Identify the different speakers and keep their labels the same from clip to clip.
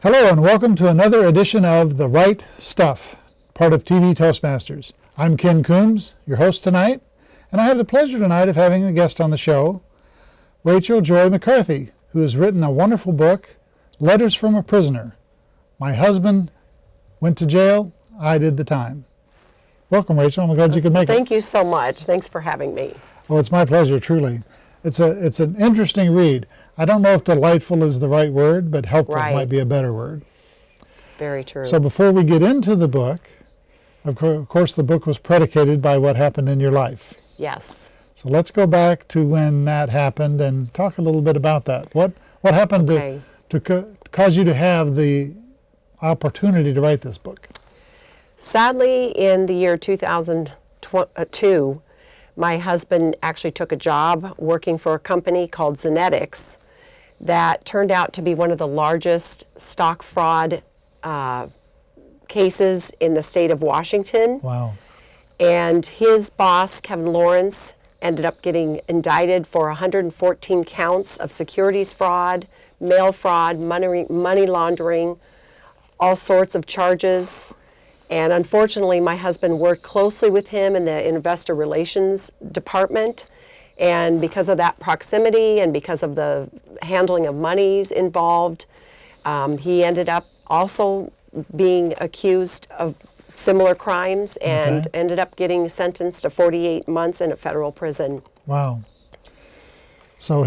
Speaker 1: Hello and welcome to another edition of The Right Stuff, part of TV Toastmasters. I'm Ken Coomes, your host tonight, and I have the pleasure tonight of having a guest on the show, Rachel Joy McCarthy, who has written a wonderful book, Letters from a Prisoner. My husband went to jail, I did the time. Welcome, Rachel. I'm glad you could make it.
Speaker 2: Thank you so much. Thanks for having me.
Speaker 1: Well, it's my pleasure, truly. It's an interesting read. I don't know if delightful is the right word, but helpful might be a better word.
Speaker 2: Very true.
Speaker 1: So before we get into the book, of course the book was predicated by what happened in your life.
Speaker 2: Yes.
Speaker 1: So let's go back to when that happened and talk a little bit about that. What happened to cause you to have the opportunity to write this book?
Speaker 2: Sadly, in the year 2002, my husband actually took a job working for a company called Zenetics that turned out to be one of the largest stock fraud cases in the state of Washington.
Speaker 1: Wow.
Speaker 2: And his boss, Kevin Lawrence, ended up getting indicted for 114 counts of securities fraud, mail fraud, money laundering, all sorts of charges. And unfortunately, my husband worked closely with him in the investor relations department. And because of that proximity and because of the handling of monies involved, he ended up also being accused of similar crimes and ended up getting sentenced to 48 months in a federal prison.
Speaker 1: Wow. So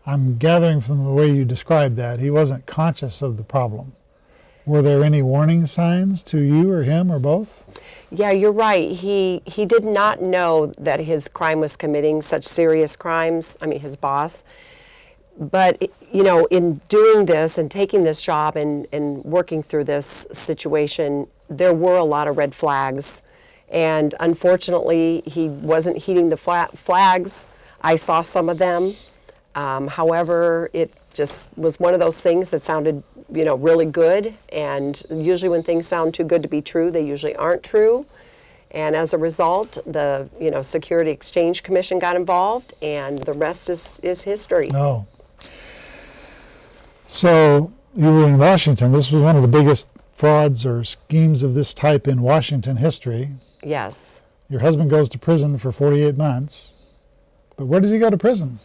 Speaker 1: I'm gathering from the way you described that, he wasn't conscious of the problem. Were there any warning signs to you or him or both?
Speaker 2: Yeah, you're right. He did not know that his crime was committing such serious crimes, his boss. But, in doing this and taking this job and working through this situation, there were a lot of red flags. And unfortunately, he wasn't heeding the flags. I saw some of them. However, it just was one of those things that sounded, really good. And usually when things sound too good to be true, they usually aren't true. And as a result, the, Security Exchange Commission got involved, and the rest is history.
Speaker 1: Oh. So you were in Washington. This was one of the biggest frauds or schemes of this type in Washington history.
Speaker 2: Yes.
Speaker 1: Your husband goes to prison for 48 months. But where does he go to prison?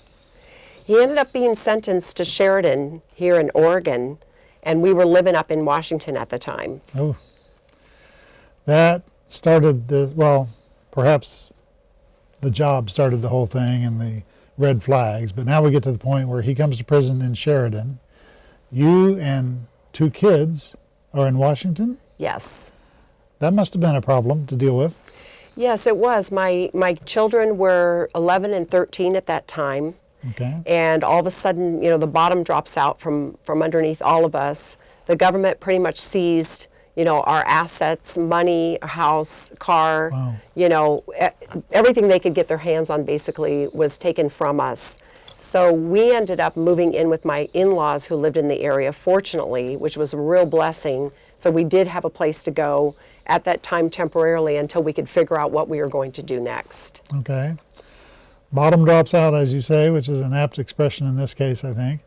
Speaker 2: He ended up being sentenced to Sheridan here in Oregon, and we were living up in Washington at the time.
Speaker 1: Oh. That started perhaps the job started the whole thing and the red flags, but now we get to the point where he comes to prison in Sheridan. You and 2 kids are in Washington?
Speaker 2: Yes. That
Speaker 1: must have been a problem to deal with.
Speaker 2: Yes, it was. My children were 11 and 13 at that time.
Speaker 1: Okay.
Speaker 2: And all of a sudden, the bottom drops out from underneath all of us. The government pretty much seized, our assets, money, house, car,
Speaker 1: wow.
Speaker 2: Everything they could get their hands on basically was taken from us. So we ended up moving in with my in-laws who lived in the area, fortunately, which was a real blessing. So we did have a place to go at that time temporarily until we could figure out what we were going to do next.
Speaker 1: Okay. Bottom drops out, as you say, which is an apt expression in this case, I think.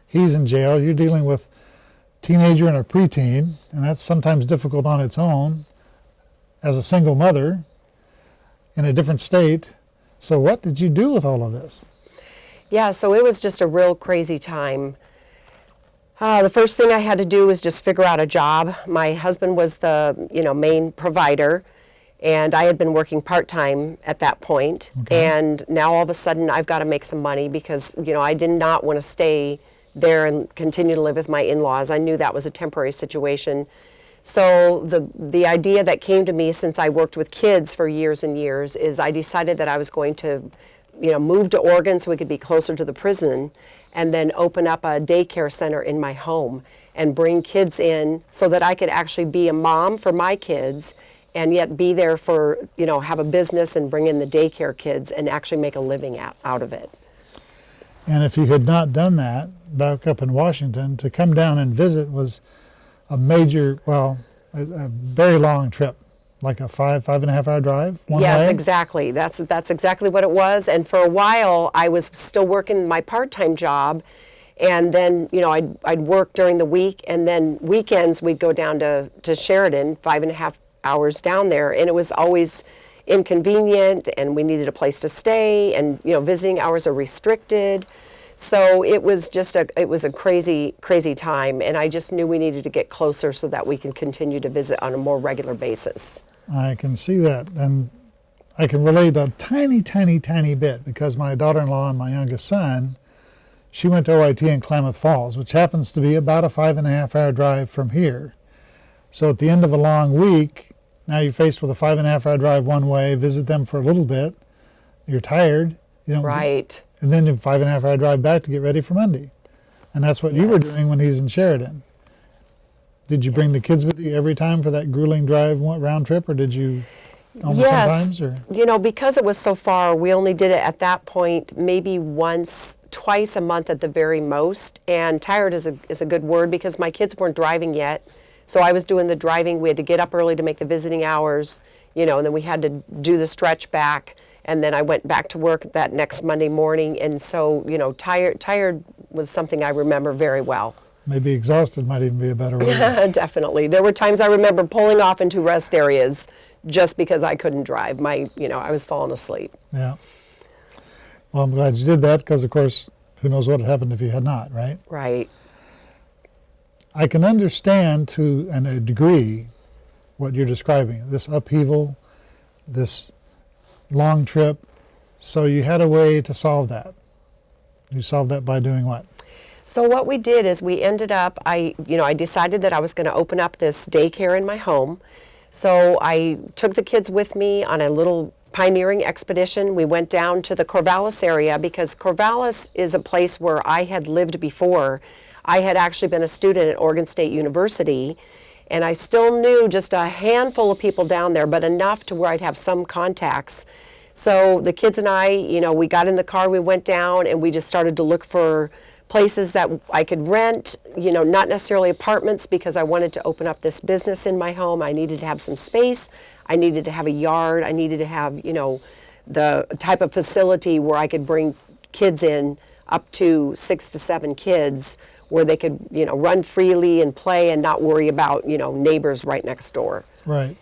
Speaker 1: He's in jail. You're dealing with a teenager and a preteen, and that's sometimes difficult on its own as a single mother in a different state. So what did you do with all of this?
Speaker 2: Yeah, so it was just a real crazy time. The first thing I had to do was just figure out a job. My husband was the main provider, and I had been working part-time at that point.
Speaker 1: Okay.
Speaker 2: And now all of a sudden I've got to make some money because I did not want to stay there and continue to live with my in-laws. I knew that was a temporary situation. So the idea that came to me, since I worked with kids for years and years, is I decided that I was going to move to Oregon so we could be closer to the prison, and then open up a daycare center in my home and bring kids in so that I could actually be a mom for my kids and yet be there for, have a business and bring in the daycare kids and actually make a living out of it.
Speaker 1: And if you had not done that back up in Washington, to come down and visit was a major, a very long trip. Like a 5.5 hour drive one
Speaker 2: Yes,
Speaker 1: way?
Speaker 2: Exactly. That's exactly what it was. And for a while, I was still working my part-time job, And then, I'd work during the week, and then weekends we'd go down to Sheridan, 5.5 hours down there, and it was always inconvenient, and we needed a place to stay, and visiting hours are restricted. So it was just a crazy, crazy time, and I just knew we needed to get closer so that we can continue to visit on a more regular basis.
Speaker 1: I can see that, and I can relate a tiny, tiny, tiny bit, because my daughter-in-law and my youngest son, she went to OIT in Klamath Falls, which happens to be about a 5.5-hour drive from here. So at the end of a long week, now you're faced with a 5.5-hour drive one way, visit them for a little bit, you're tired.
Speaker 2: Right.
Speaker 1: And then a 5.5-hour drive back to get ready for Monday. And that's what you were doing when he's in Sheridan. Did you bring the kids with you every time for that grueling drive round trip, or did you almost sometimes? Or?
Speaker 2: Because it was so far, we only did it at that point maybe twice a month at the very most. And tired is a good word, because my kids weren't driving yet. So I was doing the driving. We had to get up early to make the visiting hours, and then we had to do the stretch back. And then I went back to work that next Monday morning. And so, tired was something I remember very well.
Speaker 1: Maybe exhausted might even be a better word.
Speaker 2: Definitely. There were times I remember pulling off into rest areas just because I couldn't drive. I was falling asleep.
Speaker 1: Yeah. Well, I'm glad you did that, because, of course, who knows what had happened if you had not, right?
Speaker 2: Right.
Speaker 1: I can understand to a degree what you're describing, this upheaval, this long trip. So you had a way to solve that. You solved that by doing what?
Speaker 2: So what we did is we ended up, I decided that I was going to open up this daycare in my home. So I took the kids with me on a little pioneering expedition. We went down to the Corvallis area, because Corvallis is a place where I had lived before. I had actually been a student at Oregon State University, and I still knew just a handful of people down there, but enough to where I'd have some contacts. So the kids and I, we got in the car, we went down, and we just started to look for places that I could rent, not necessarily apartments, because I wanted to open up this business in my home. I needed to have some space. I needed to have a yard. I needed to have, the type of facility where I could bring kids in, up to 6 to 7 kids, where they could, run freely and play and not worry about, neighbors right next door.
Speaker 1: Right.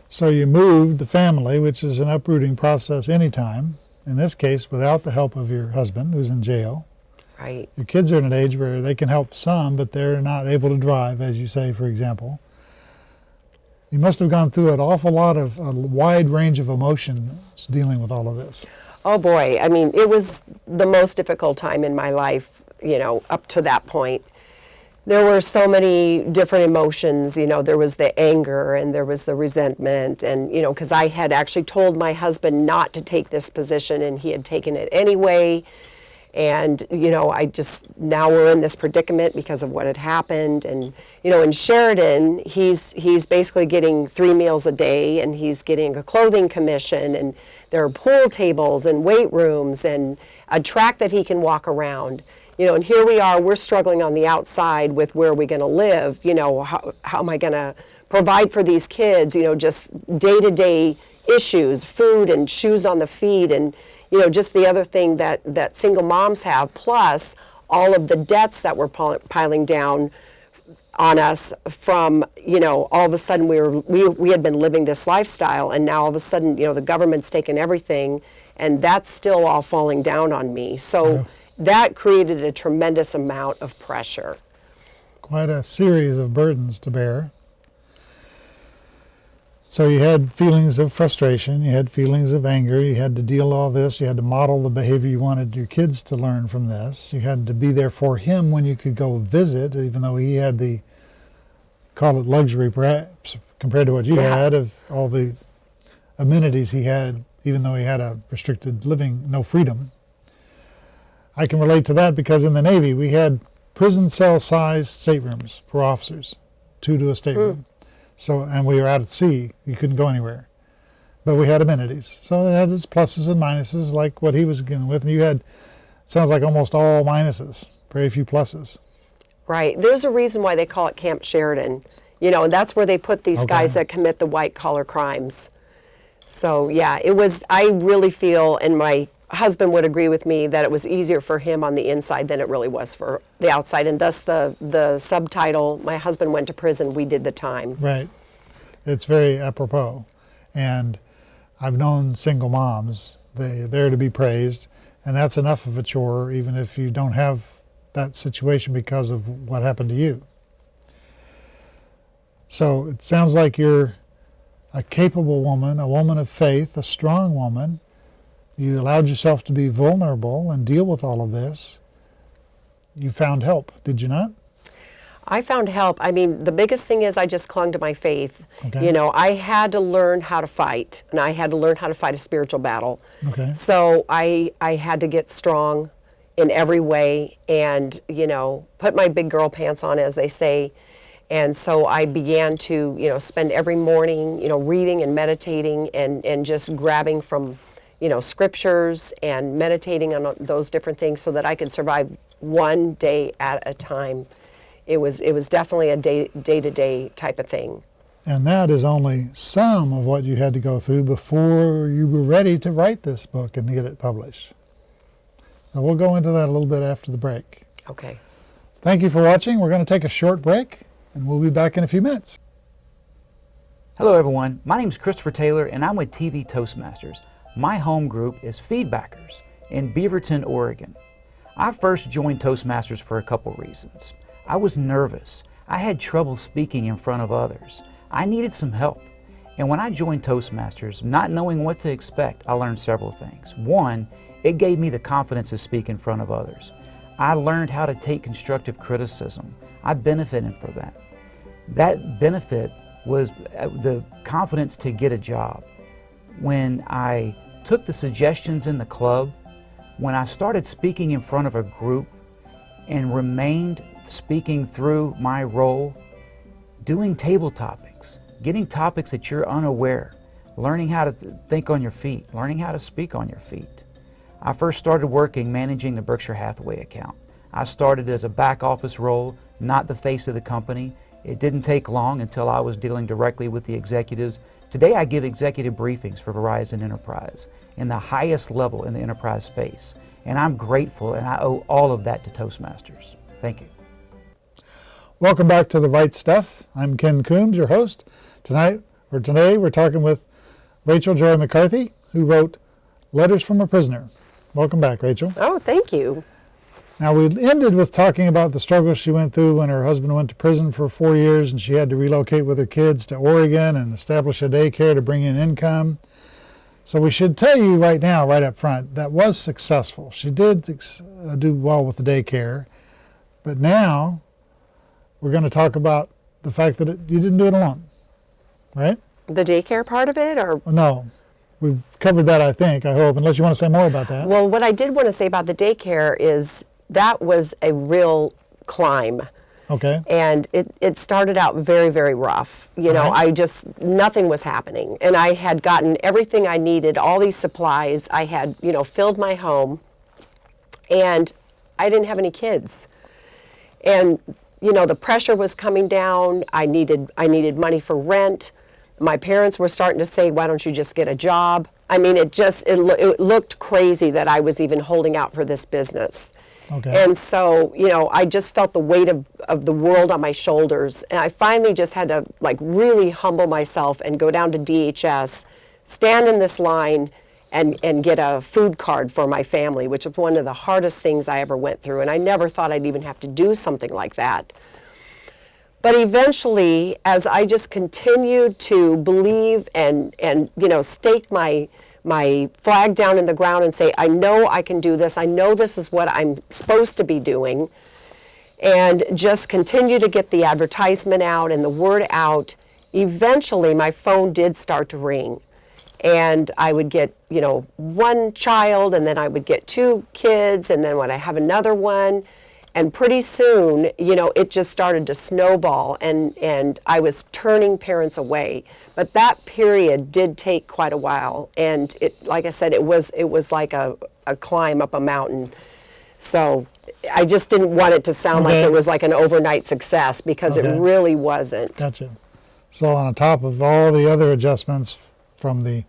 Speaker 1: So you moved the family, which is an uprooting process anytime. In this case, without the help of your husband, who's in jail.
Speaker 2: Right.
Speaker 1: Your kids are in an age where they can help some, but they're not able to drive, as you say, for example. You must have gone through an awful lot of a wide range of emotions dealing with all of this.
Speaker 2: Oh boy, it was the most difficult time in my life, up to that point. There were so many different emotions, there was the anger, and there was the resentment, and, because I had actually told my husband not to take this position, and he had taken it anyway. And, now we're in this predicament because of what had happened. And, in Sheridan, he's basically getting 3 meals a day, and he's getting a clothing commission, and there are pool tables and weight rooms and a track that he can walk around. And here we are, we're struggling on the outside with where are we going to live, how am I going to provide for these kids, just day-to-day issues, food and shoes on the feet, and, just the other thing that single moms have, plus all of the debts that were piling down on us from, all of a sudden we had been living this lifestyle, and now all of a sudden, the government's taken everything, and that's still all falling down on me. So. Yeah. That created a tremendous amount of pressure.
Speaker 1: Quite a series of burdens to bear. So you had feelings of frustration, you had feelings of anger, you had to deal with all this, you had to model the behavior you wanted your kids to learn from this. You had to be there for him when you could go visit, even though he had the, call it luxury perhaps, compared to what you had, of all the amenities he had, even though he had a restricted living, no freedom. I can relate to that, because in the Navy we had prison cell sized staterooms for officers, 2 to a stateroom. So, and we were out at sea, you couldn't go anywhere. But we had amenities. So it had its pluses and minuses, like what he was dealing with. And you had, sounds like almost all minuses, very few pluses.
Speaker 2: Right. There's a reason why they call it Camp Sheridan, and that's where they put these guys that commit the white collar crimes. So yeah, it was, I really feel, and my husband would agree with me that it was easier for him on the inside than it really was for the outside, and thus the subtitle, "My husband went to prison, we did the time."
Speaker 1: Right. It's very apropos. And I've known single moms. They're there to be praised, and that's enough of a chore, even if you don't have that situation because of what happened to you. So it sounds like you're a capable woman, a woman of faith, a strong woman. You allowed yourself to be vulnerable and deal with all of this. You found help, did you not?
Speaker 2: I found help. I mean, the biggest thing is I just clung to my faith.
Speaker 1: Okay.
Speaker 2: You know, I had to learn how to fight, and I had to learn how to fight a spiritual battle.
Speaker 1: Okay.
Speaker 2: So I had to get strong in every way and, you know, put my big girl pants on, as they say. And so I began to, you know, spend every morning, you know, reading and meditating and just grabbing from, you know, scriptures and meditating on those different things so that I could survive one day at a time. It was definitely a day-to-day type of thing.
Speaker 1: And that is only some of what you had to go through before you were ready to write this book and get it published. So we'll go into that a little bit after the break.
Speaker 2: Okay.
Speaker 1: Thank you for watching. We're going to take a short break, and we'll be back in a few minutes.
Speaker 3: Hello everyone, my name is Christopher Taylor and I'm with TV Toastmasters. My home group is Feedbackers in Beaverton, Oregon. I first joined Toastmasters for a couple reasons. I was nervous. I had trouble speaking in front of others. I needed some help. And when I joined Toastmasters, not knowing what to expect, I learned several things. One, it gave me the confidence to speak in front of others. I learned how to take constructive criticism. I benefited from that. That benefit was the confidence to get a job. When I took the suggestions in the club, when I started speaking in front of a group and remained speaking through my role, doing table topics, getting topics that you're unaware, learning how to think on your feet, learning how to speak on your feet. I first started working managing the Berkshire Hathaway account. I started as a back office role, not the face of the company. It didn't take long until I was dealing directly with the executives. Today I give executive briefings for Verizon Enterprise in the highest level in the enterprise space. And I'm grateful, and I owe all of that to Toastmasters. Thank you.
Speaker 1: Welcome back to The Right Stuff. I'm Ken Coomes, your host. Today we're talking with Rachel Joy McCarthy, who wrote Letters from a Prisoner. Welcome back, Rachel.
Speaker 2: Oh, thank you.
Speaker 1: Now, we ended with talking about the struggles she went through when her husband went to prison for 4 years and she had to relocate with her kids to Oregon and establish a daycare to bring in income. So we should tell you right now, right up front, that was successful. She did do well with the daycare, but now we're going to talk about the fact that you didn't do it alone, right?
Speaker 2: The daycare part of it, or?
Speaker 1: No, we've covered that, I think, I hope, unless you want to say more about that.
Speaker 2: Well, what I did want to say about the daycare is that was a real climb.
Speaker 1: Okay.
Speaker 2: And it started out very, very rough. You know, nothing was happening. And I had gotten everything I needed, all these supplies. I had, you know, filled my home. And I didn't have any kids. And, you know, the pressure was coming down. I needed money for rent. My parents were starting to say, why don't you just get a job? I mean, it looked crazy that I was even holding out for this business.
Speaker 1: Okay.
Speaker 2: And so, you know, I just felt the weight of the world on my shoulders. And I finally just had to, like, really humble myself and go down to DHS, stand in this line, and get a food card for my family, which was one of the hardest things I ever went through. And I never thought I'd even have to do something like that. But eventually, as I just continued to believe and you know, stake my flag down in the ground and say, I know I can do this. I know this is what I'm supposed to be doing. And just continue to get the advertisement out and the word out. Eventually, my phone did start to ring. And I would get, you know, one child, and then I would get 2 kids, and then when I have another one. And pretty soon, you know, it just started to snowball, and I was turning parents away. But that period did take quite a while, and it, like I said, it was like a climb up a mountain. So I just didn't want it to sound like it was like an overnight success, because it really wasn't.
Speaker 1: Gotcha. So on top of all the other adjustments from the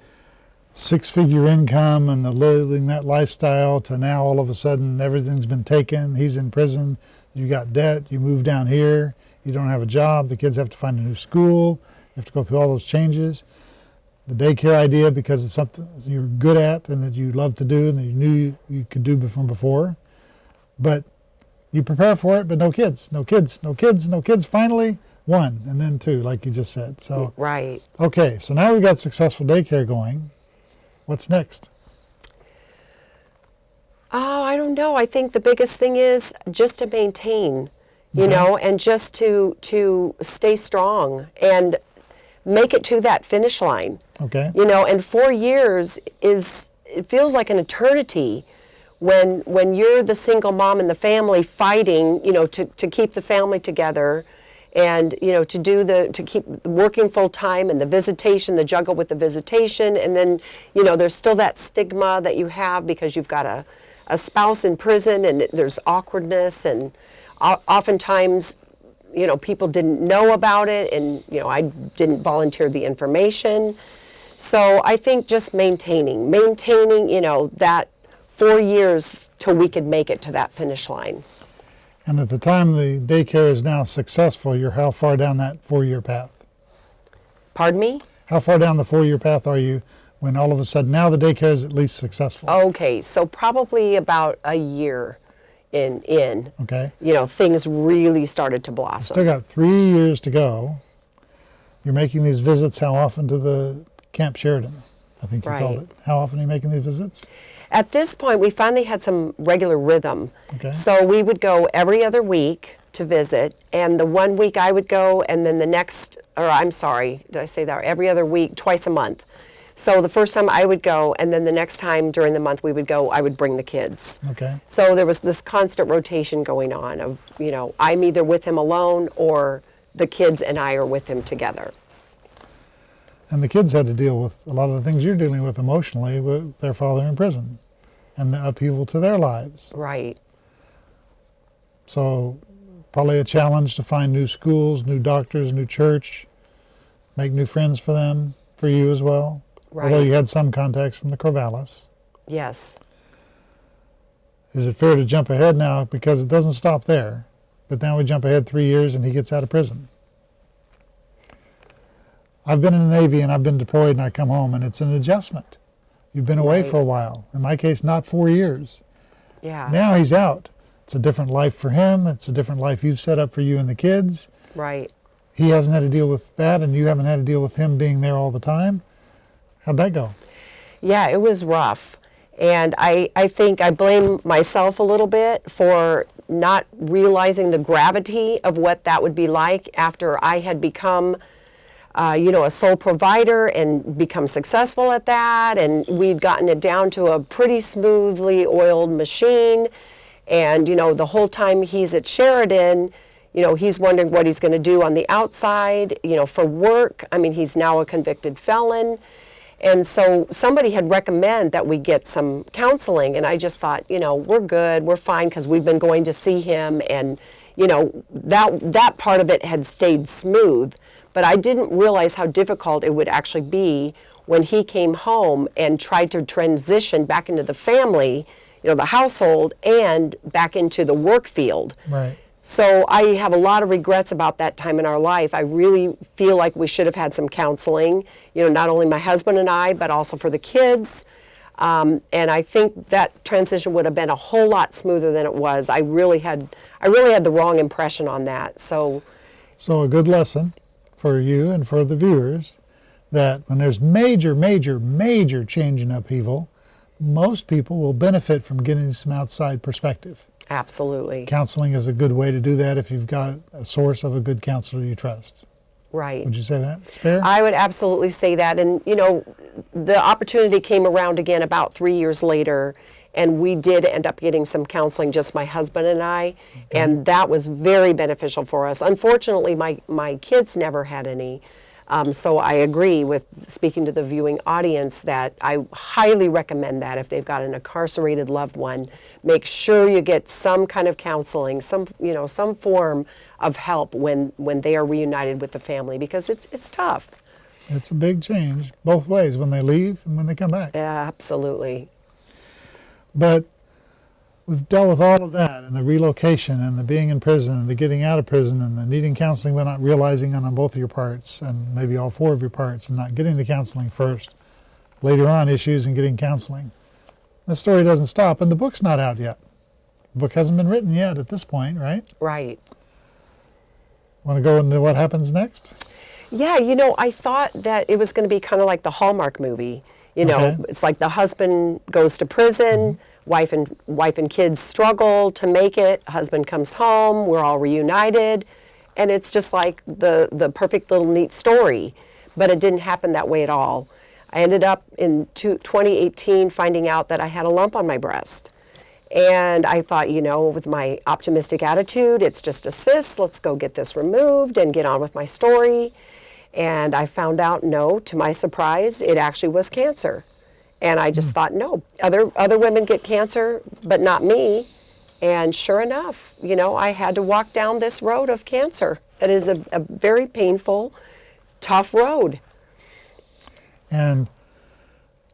Speaker 1: six-figure income and the living that lifestyle to now all of a sudden everything's been taken, he's in prison, you got debt, you move down here, you don't have a job, the kids have to find a new school, you have to go through all those changes. The daycare idea, because it's something you're good at and that you love to do and that you knew you could do from before, but you prepare for it, but no kids, finally one, and then two, like you just said. So
Speaker 2: Right.
Speaker 1: okay, so now we've got successful daycare going. What's next?
Speaker 2: Oh, I don't know. I think the biggest thing is just to maintain, you
Speaker 1: Okay.
Speaker 2: know, and just to stay strong and make it to that finish line.
Speaker 1: Okay.
Speaker 2: You know, and 4 years it feels like an eternity when you're the single mom in the family fighting, you know, to keep the family together and, you know, to keep working full time and the visitation, the juggle with the visitation. And then, you know, there's still that stigma that you have because you've got a spouse in prison and there's awkwardness and oftentimes, you know, people didn't know about it and, you know, I didn't volunteer the information. So I think just maintaining, you know, that 4 years till we could make it to that finish line.
Speaker 1: And at the time the daycare is now successful, you're how far down that 4-year path?
Speaker 2: Pardon me?
Speaker 1: How far down the 4-year path are you when all of a sudden now the daycare is at least successful?
Speaker 2: Okay, so probably about a year in,
Speaker 1: Okay.
Speaker 2: you know, things really started to blossom.
Speaker 1: Still got 3 years to go. You're making these visits how often to the Camp Sheridan? I think you called
Speaker 2: Right.
Speaker 1: it. How often are you making these visits?
Speaker 2: At this point, we finally had some regular rhythm.
Speaker 1: Okay.
Speaker 2: So we would go every other week to visit, and the 1 week I would go, and then the next, or I'm sorry, did I say that? Every other week, twice a month. So the first time I would go, and then the next time during the month we would go, I would bring the kids.
Speaker 1: Okay.
Speaker 2: So there was this constant rotation going on of, you know, I'm either with him alone or the kids and I are with him together.
Speaker 1: And the kids had to deal with a lot of the things you're dealing with emotionally with their father in prison and the upheaval to their lives.
Speaker 2: Right.
Speaker 1: So probably a challenge to find new schools, new doctors, new church, make new friends for them, for you as well. Although
Speaker 2: Right.
Speaker 1: you had some contacts from the Corvallis.
Speaker 2: Yes.
Speaker 1: Is it fair to jump ahead now, because it doesn't stop there, but now we jump ahead 3 years and he gets out of prison? I've been in the Navy and I've been deployed and I come home and it's an adjustment. You've been away
Speaker 2: Right.
Speaker 1: for a while. In my case, not 4 years.
Speaker 2: Yeah.
Speaker 1: Now he's out. It's a different life for him. It's a different life you've set up for you and the kids.
Speaker 2: Right.
Speaker 1: He hasn't had to deal with that and you haven't had to deal with him being there all the time. How'd that go?
Speaker 2: Yeah, it was rough. And I think I blame myself a little bit for not realizing the gravity of what that would be like after I had become, you know, a sole provider and become successful at that. And we'd gotten it down to a pretty smoothly oiled machine. And, you know, the whole time he's at Sheridan, you know, he's wondering what he's going to do on the outside, you know, for work. I mean, he's now a convicted felon. And so somebody had recommended that we get some counseling, and I just thought, you know, we're good, we're fine, because we've been going to see him, and, you know, that part of it had stayed smooth. But I didn't realize how difficult it would actually be when he came home and tried to transition back into the family, you know, the household, and back into the work field.
Speaker 1: Right.
Speaker 2: So I have a lot of regrets about that time in our life. I really feel like we should have had some counseling, you know, not only my husband and I, but also for the kids. And I think that transition would have been a whole lot smoother than it was. I really had the wrong impression on that. So
Speaker 1: So a good lesson for you and for the viewers that when there's major change and upheaval, most people will benefit from getting some outside perspective.
Speaker 2: absolutely.
Speaker 1: Counseling is a good way to do that if you've got a source of a good counselor you trust.
Speaker 2: Right.
Speaker 1: Would you say that? It's fair?
Speaker 2: I would absolutely say that. And, you know, the opportunity came around again about 3 years later, and we did end up getting some counseling, just my husband and I, and that was very beneficial for us. Unfortunately, my kids never had any. So I agree with speaking to the viewing audience that I highly recommend that if they've got an incarcerated loved one, make sure you get some kind of counseling, some form of help when they are reunited with the family, because it's tough.
Speaker 1: It's a big change both ways, when they leave and when they come back.
Speaker 2: Yeah, absolutely.
Speaker 1: But we've dealt with all of that, and the relocation, and the being in prison, and the getting out of prison, and the needing counseling but not realizing it on both of your parts, and maybe all four of your parts, and not getting the counseling first. Later on, issues and getting counseling. The story doesn't stop, and the book's not out yet. The book hasn't been written yet at this point, right?
Speaker 2: Right.
Speaker 1: Want to go into what happens next?
Speaker 2: Yeah, you know, I thought that it was going to be kind of like the Hallmark movie. You know,
Speaker 1: Okay.
Speaker 2: it's like the husband goes to prison, wife and kids struggle to make it. Husband comes home, we're all reunited, and it's just like the perfect little neat story. But it didn't happen that way at all. I ended up in 2018 finding out that I had a lump on my breast. And I thought, you know, with my optimistic attitude, it's just a cyst, let's go get this removed and get on with my story. And I found out, no, to my surprise, it actually was cancer. And I just thought, no, other women get cancer, but not me. And sure enough, you know, I had to walk down this road of cancer. It is a very painful, tough road.
Speaker 1: And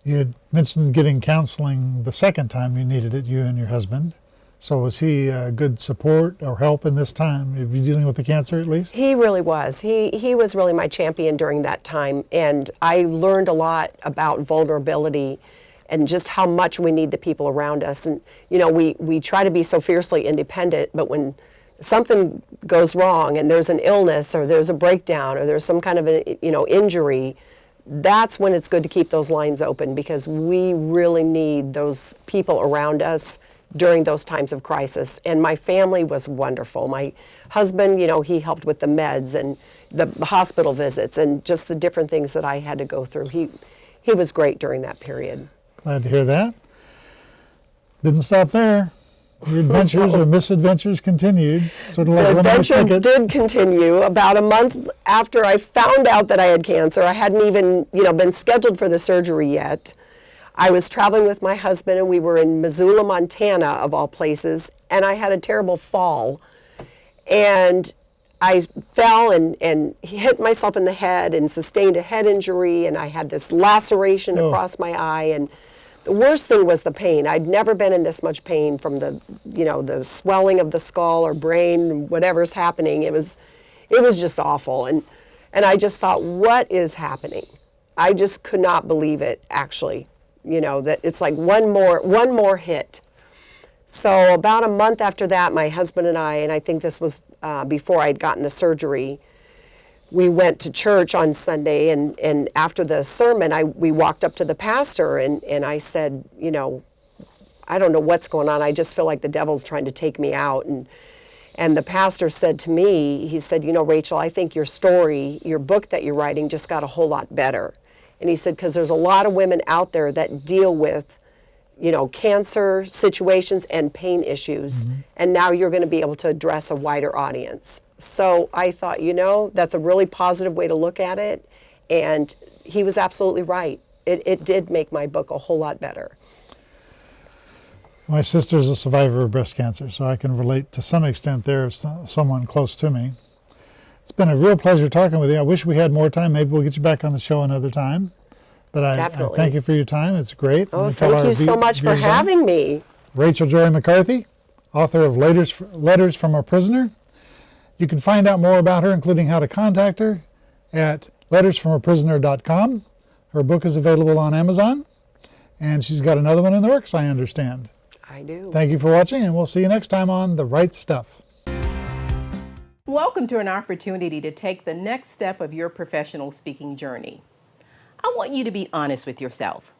Speaker 1: you had mentioned getting counseling the second time you needed it, you and your husband. So was he a good support or help in this time? Are you dealing with the cancer at least?
Speaker 2: He really was. He was really my champion during that time. And I learned a lot about vulnerability and just how much we need the people around us. And, you know, we try to be so fiercely independent, but when something goes wrong and there's an illness or there's a breakdown or there's some kind of a, you know, injury, that's when it's good to keep those lines open, because we really need those people around us during those times of crisis. And my family was wonderful. My husband, you know, he helped with the meds and the hospital visits and just the different things that I had to go through. He was great during that period.
Speaker 1: Glad to hear that. Didn't stop there. Your adventures or misadventures continued. Sort of like
Speaker 2: The
Speaker 1: one nice
Speaker 2: adventure
Speaker 1: ticket.
Speaker 2: did continue. About a month after I found out that I had cancer, I hadn't even, you know, been scheduled for the surgery yet. I was traveling with my husband, and we were in Missoula, Montana, of all places, and I had a terrible fall. And I fell and hit myself in the head and sustained a head injury, and I had this laceration across my eye. And the worst thing was the pain. I'd never been in this much pain from the, you know, the swelling of the skull or brain, whatever's happening. It was just awful. And I just thought, what is happening? I just could not believe it, actually. You know, that it's like one more hit. So about a month after that, my husband and I think this was before I'd gotten the surgery, we went to church on Sunday, and after the sermon, we walked up to the pastor, and I said, you know, I don't know what's going on. I just feel like the devil's trying to take me out. And the pastor said to me, he said, you know, Rachel, I think your story, your book that you're writing just got a whole lot better. And he said, because there's a lot of women out there that deal with, you know, cancer situations and pain issues, and now you're going to be able to address a wider audience. So I thought, you know, that's a really positive way to look at it, and he was absolutely right. It did make my book a whole lot better.
Speaker 1: My sister's a survivor of breast cancer, so I can relate to some extent there as someone close to me. It's been a real pleasure talking with you. I wish we had more time. Maybe we'll get you back on the show another time. But I thank you for your time. It's great.
Speaker 2: Oh, thank you so much for having me.
Speaker 1: Rachel Joy McCarthy, author of Letters from a Prisoner. You can find out more about her, including how to contact her, at lettersfromaprisoner.com. Her book is available on Amazon, and she's got another one in the works, I understand.
Speaker 2: I do.
Speaker 1: Thank you for watching, and we'll see you next time on The Right Stuff.
Speaker 4: Welcome to an opportunity to take the next step of your professional speaking journey. I want you to be honest with yourself.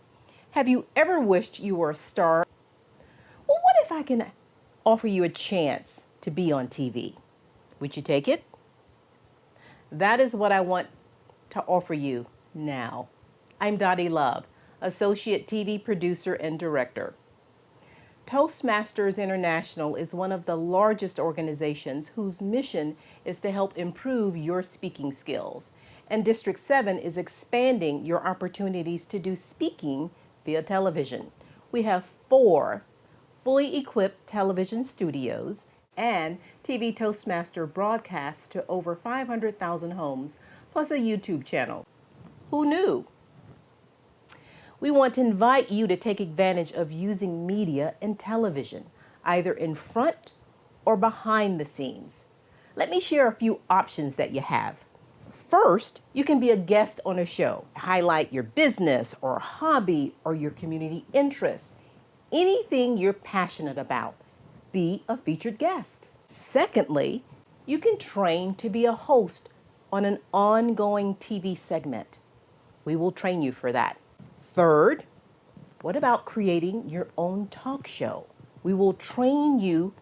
Speaker 4: Have you ever wished you were a star? Well, what if I can offer you a chance to be on TV? Would you take it? That is what I want to offer you now. I'm Dottie Love, Associate TV Producer and Director. Toastmasters International is one of the largest organizations whose mission is to help improve your speaking skills. And District 7 is expanding your opportunities to do speaking via television. We have 4 fully equipped television studios and TV Toastmaster broadcasts to over 500,000 homes, plus a YouTube channel. Who knew? We want to invite you to take advantage of using media and television, either in front or behind the scenes. Let me share a few options that you have. First, you can be a guest on a show. Highlight your business or hobby or your community interest. Anything you're passionate about. Be a featured guest. Secondly, you can train to be a host on an ongoing TV segment. We will train you for that. Third, what about creating your own talk show? We will train you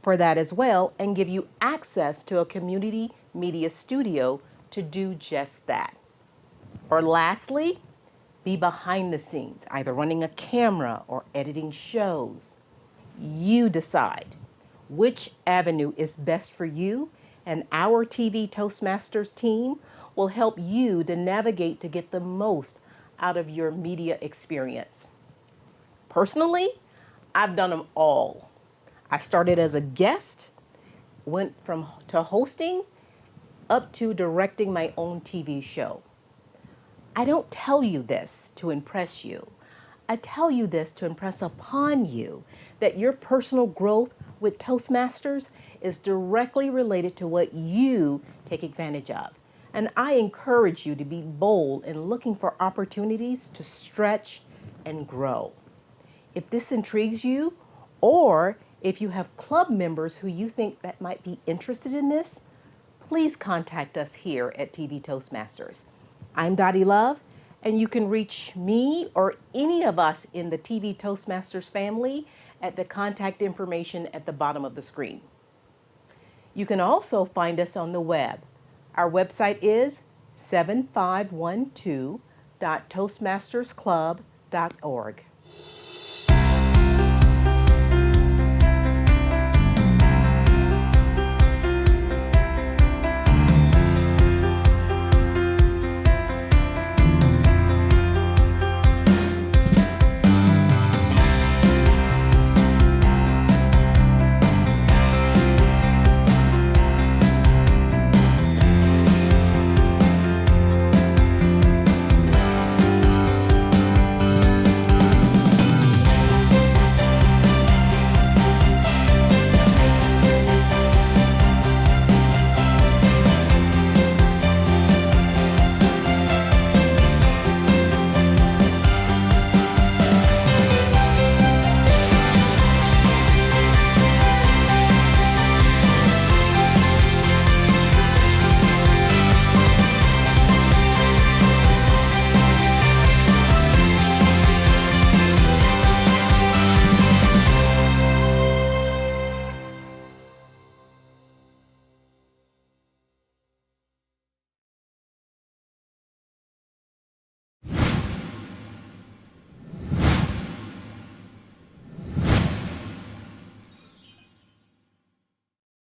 Speaker 4: for that as well and give you access to a community media studio to do just that. Or lastly, be behind the scenes, either running a camera or editing shows. You decide which avenue is best for you, and our TV Toastmasters team will help you to navigate to get the most out of your media experience. Personally, I've done them all. I started as a guest, went to hosting, up to directing my own TV show. I don't tell you this to impress you. I tell you this to impress upon you that your personal growth with Toastmasters is directly related to what you take advantage of. And I encourage you to be bold in looking for opportunities to stretch and grow. If this intrigues you, or if you have club members who you think that might be interested in this, please contact us here at TV Toastmasters. I'm Dottie Love, and you can reach me or any of us in the TV Toastmasters family at the contact information at the bottom of the screen. You can also find us on the web. Our website is 7512.toastmastersclub.org.